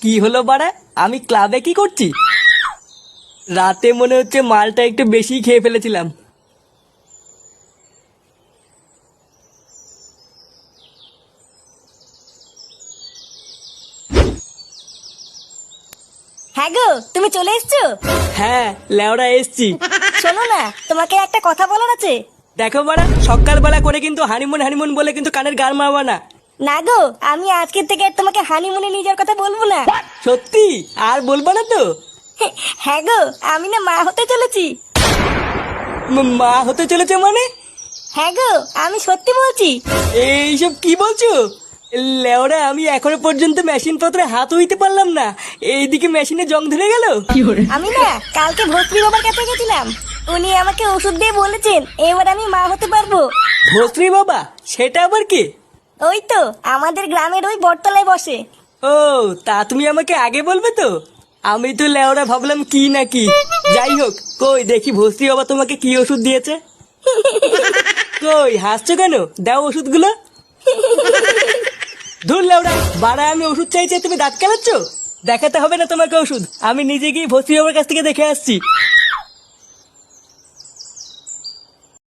কি হলো বাড়া? আমি ক্লাবে কি করছি? রাতে মনে হচ্ছে মালটা একটু বেশি খেয়ে ফেলেছিলাম। হ্যাঁ গো, তুমি চলে এসছো? হ্যাঁ, লেওড়া এসছি। শোনো না, তোমাকে একটা কথা বলার আছে। দেখো বাড়া, সকালবেলা করে কিন্তু হানিমুন হানিমুন বলে কিন্তু কানের গান মারবা না। না গো, আমি আজকের থেকে আর তোমাকে হানিমুনে নিয়ে যাওয়ার কথা বলবো না। সত্যি? আর বলবা না তো? হ্যাঁ গো, আমি না মা হতে চলেছি। মা হতে চলেছে মানে? হ্যাঁ গো, আমি সত্যি বলছি। এইসব কি বলছো? লেওরা, আমি এখনো পর্যন্ত মেশিন পত্রে হাত হইতে পারলাম না, এইদিকে মেশিনে জং ধরে গেল। আমি না কালকে ভস্রী বাবার কাছে গেছিলাম। উনি আমাকে ওষুধ দিয়ে বলেছেন এবার আমি মা হতে পারবো। ভস্রী বাবা? সেটা আবার কি? ওই তো আমাদের গ্রামের ওই বটতলায় বসে। ও, তা তুমি আমাকে আগে বলবে তো। আমি তো লেওরা ভাবলাম কি না কি। যাই হোক, কই দেখি ভস্রী বাবা তোমাকে কি ওষুধ দিয়েছে। কই হাসছো কেন? দাও ওষুধগুলো। ধুর লেওরা, বাড়া আমি ওষুধ চাইছি, তুমি দাঁত কেলাচ্ছ। দেখাতে হবে না তোমাকে ওষুধ, আমি নিজে গিয়ে ভস্রী বাবার কাছ থেকে দেখে আসছি।